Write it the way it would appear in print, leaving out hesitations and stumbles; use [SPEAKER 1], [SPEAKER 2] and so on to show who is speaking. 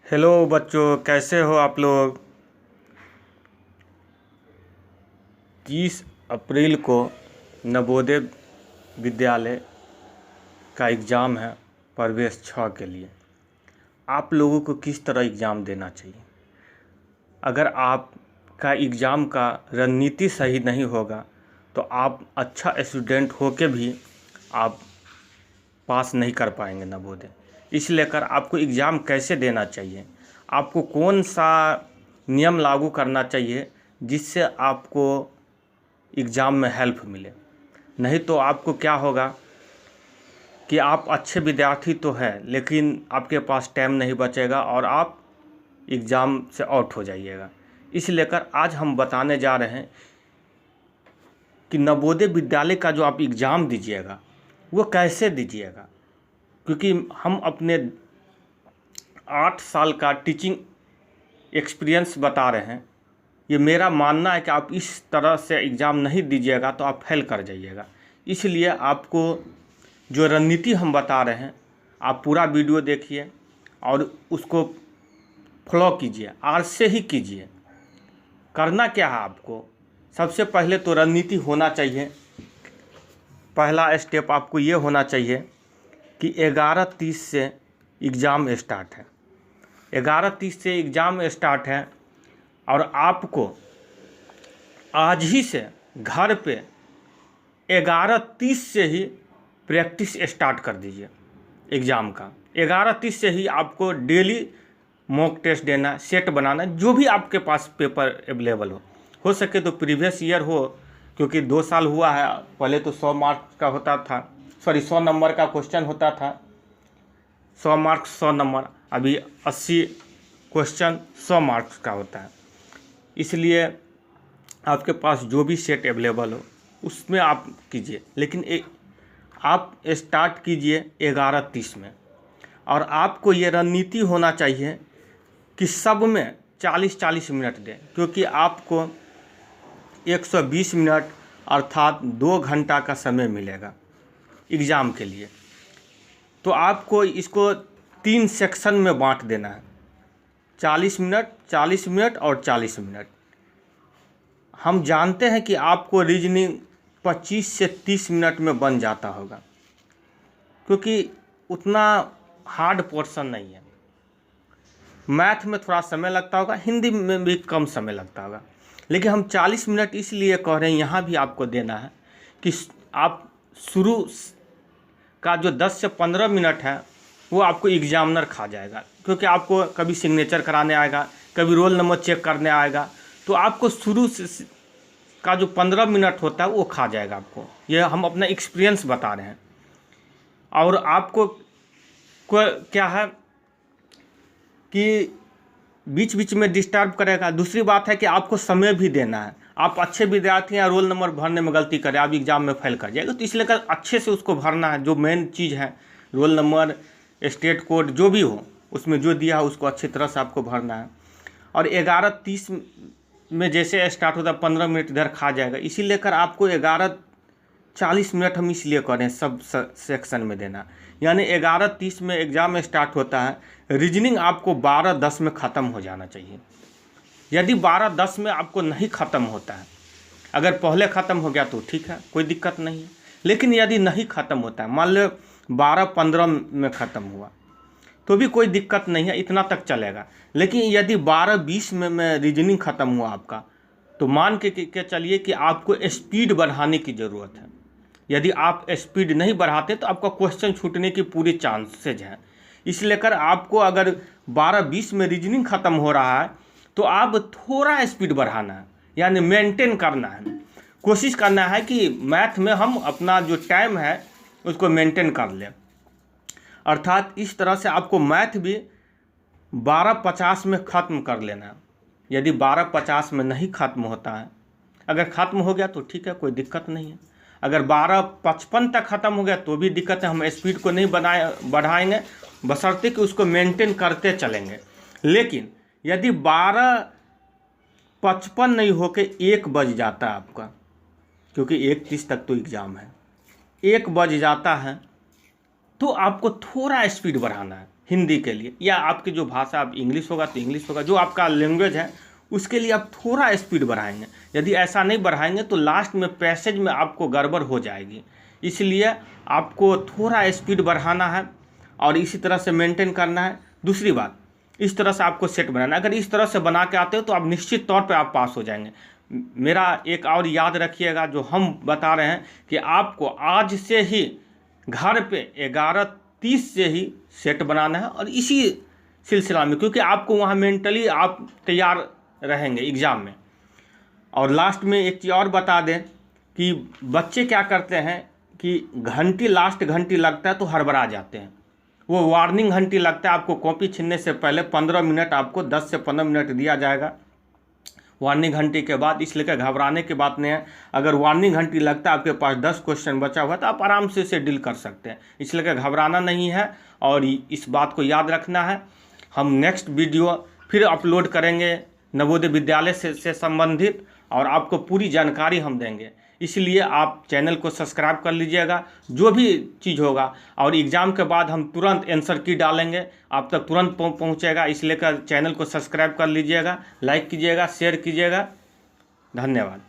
[SPEAKER 1] Hello बच्चों, कैसे हो आप लोग। 30 अप्रैल को नवोदय विद्यालय का एग्ज़ाम है प्रवेश 6 के लिए। आप लोगों को किस तरह एग्ज़ाम देना चाहिए। अगर आपका एग्ज़ाम का रणनीति सही नहीं होगा तो आप अच्छा स्टूडेंट होके भी आप पास नहीं कर पाएंगे नवोदय। इसलिए कर आपको एग्ज़ाम कैसे देना चाहिए, आपको कौन सा नियम लागू करना चाहिए जिससे आपको एग्ज़ाम में हेल्प मिले। नहीं तो आपको क्या होगा कि आप अच्छे विद्यार्थी तो हैं लेकिन आपके पास टाइम नहीं बचेगा और आप एग्ज़ाम से आउट हो जाइएगा। इसलिए कर आज हम बताने जा रहे हैं कि नवोदय विद्यालय का जो आप एग्ज़ाम दीजिएगा वो कैसे दीजिएगा। क्योंकि हम अपने 8 साल का टीचिंग एक्सपीरियंस बता रहे हैं। ये मेरा मानना है कि आप इस तरह से एग्ज़ाम नहीं दीजिएगा तो आप फेल कर जाइएगा। इसलिए आपको जो रणनीति हम बता रहे हैं आप पूरा वीडियो देखिए और उसको फॉलो कीजिए, आज से ही कीजिए। करना क्या है आपको, सबसे पहले तो रणनीति होना चाहिए। पहला स्टेप आपको ये होना चाहिए कि 11:30 से एग्ज़ाम स्टार्ट है। 11:30 से एग्ज़ाम स्टार्ट है और आपको आज ही से घर पे 11:30 से ही प्रैक्टिस स्टार्ट कर दीजिए एग्ज़ाम का। 11:30 से ही आपको डेली मॉक टेस्ट देना, सेट बनाना, जो भी आपके पास पेपर अवेलेबल हो सके तो प्रीवियस ईयर हो, क्योंकि 2 साल हुआ है। पहले तो 100 मार्क्स का होता था, 100 नंबर का क्वेश्चन होता था। 100 मार्क्स 100 नंबर, अभी 80 क्वेश्चन 100 मार्क्स का होता है। इसलिए आपके पास जो भी सेट अवेलेबल हो उसमें आप कीजिए, लेकिन आप स्टार्ट कीजिए 11:30 में। और आपको ये रणनीति होना चाहिए कि सब में 40-40 मिनट दें, क्योंकि आपको 120 मिनट अर्थात 2 घंटा का समय मिलेगा एग्ज़ाम के लिए। तो आपको इसको 3 सेक्शन में बांट देना है, 40 मिनट, 40 मिनट और 40 मिनट। हम जानते हैं कि आपको रीजनिंग 25 से 30 मिनट में बन जाता होगा, क्योंकि उतना हार्ड पोर्शन नहीं है। मैथ में थोड़ा समय लगता होगा, हिंदी में भी कम समय लगता होगा, लेकिन हम 40 मिनट इसलिए कह रहे हैं यहाँ भी आपको देना है कि आप शुरू का जो 10 से 15 मिनट है वो आपको एग्जामिनर खा जाएगा, क्योंकि आपको कभी सिग्नेचर कराने आएगा, कभी रोल नंबर चेक करने आएगा, तो आपको शुरू से का जो 15 मिनट होता है वो खा जाएगा आपको। ये हम अपना एक्सपीरियंस बता रहे हैं। और आपको क्या है कि बीच बीच में डिस्टर्ब करेगा। दूसरी बात है कि आपको समय भी देना है। आप अच्छे विद्यार्थी हैं, रोल नंबर भरने में गलती करें, आप एग्ज़ाम में फेल कर जाएगा, तो इसलिए कर अच्छे से उसको भरना है। जो मेन चीज़ है, रोल नंबर, स्टेट कोड, जो भी हो उसमें जो दिया है उसको अच्छी तरह से आपको भरना है। और 11:30 में जैसे स्टार्ट होता है 15 मिनट इधर खा जाएगा, इसीलिए कर आपको 11:40 मिनट हम इसलिए करें सब सेक्शन में देना। यानी 11:30 में एग्ज़ाम स्टार्ट होता है, रीजनिंग आपको 12:10 में ख़त्म हो जाना चाहिए। यदि 12:10 में आपको नहीं ख़त्म होता है, अगर पहले ख़त्म हो गया तो ठीक है, कोई दिक्कत नहीं है। लेकिन यदि नहीं ख़त्म होता है, मान लो 12:15 में ख़त्म हुआ तो भी कोई दिक्कत नहीं है, इतना तक चलेगा। लेकिन यदि 12:20 में रीजनिंग ख़त्म हुआ आपका, तो मान के चलिए कि आपको स्पीड बढ़ाने की ज़रूरत है। यदि आप स्पीड नहीं बढ़ाते तो आपका क्वेश्चन छूटने की पूरी चांसेज हैं। इसलिए कर आपको अगर 12:20 में रीजनिंग ख़त्म हो रहा है तो आप थोड़ा स्पीड बढ़ाना है, यानी मेंटेन करना है। कोशिश करना है कि मैथ में हम अपना जो टाइम है उसको मेंटेन कर लें। अर्थात इस तरह से आपको मैथ भी 12:50 में ख़त्म कर लेना है। यदि 12:50 में नहीं ख़त्म होता है, अगर ख़त्म हो गया तो ठीक है, कोई दिक्कत नहीं है। अगर 12:55 तक ख़त्म हो गया तो भी दिक्कत है, हम स्पीड को नहीं बढ़ाएंगे, बशर्ते कि उसको मेंटेन करते चलेंगे। लेकिन यदि 12:55 नहीं होके 1 बज जाता है आपका, क्योंकि 1:30 तक तो एग्ज़ाम है, 1 बज जाता है तो आपको थोड़ा स्पीड बढ़ाना है। हिंदी के लिए, या आपकी जो भाषा, आप इंग्लिश होगा तो इंग्लिश होगा, जो आपका लैंग्वेज है उसके लिए आप थोड़ा स्पीड बढ़ाएंगे। यदि ऐसा नहीं बढ़ाएंगे तो लास्ट में पैसेज में आपको गड़बड़ हो जाएगी। इसलिए आपको थोड़ा स्पीड बढ़ाना है और इसी तरह से मेंटेन करना है। दूसरी बात, इस तरह से आपको सेट बनाना है। अगर इस तरह से बना के आते हो तो आप निश्चित तौर पे आप पास हो जाएंगे। मेरा एक और याद रखिएगा, जो हम बता रहे हैं कि आपको आज से ही घर पे 11:30 से ही सेट बनाना है, और इसी सिलसिला में, क्योंकि आपको वहाँ मेंटली आप तैयार रहेंगे एग्ज़ाम में। और लास्ट में एक चीज़ और बता दें कि बच्चे क्या करते हैं कि घंटी, लास्ट घंटी लगता है तो हड़बड़ा जाते हैं। वो वार्निंग घंटी लगता है, आपको कॉपी छीनने से पहले 15 मिनट, आपको 10 से 15 मिनट दिया जाएगा वार्निंग घंटी के बाद। इसलिए घबराने की बात नहीं है। अगर वार्निंग घंटी लगता है, आपके पास 10 क्वेश्चन बचा हुआ है, तो आप आराम से इसे डील कर सकते हैं। इसलिए घबराना नहीं है और इस बात को याद रखना है। हम नेक्स्ट वीडियो फिर अपलोड करेंगे नवोदय विद्यालय से संबंधित, और आपको पूरी जानकारी हम देंगे। इसलिए आप चैनल को सब्सक्राइब कर लीजिएगा, जो भी चीज़ होगा। और एग्ज़ाम के बाद हम तुरंत आंसर की डालेंगे, आप तक तुरंत पहुंचेगा। इसलिए चैनल को सब्सक्राइब कर लीजिएगा, लाइक कीजिएगा, शेयर कीजिएगा। धन्यवाद।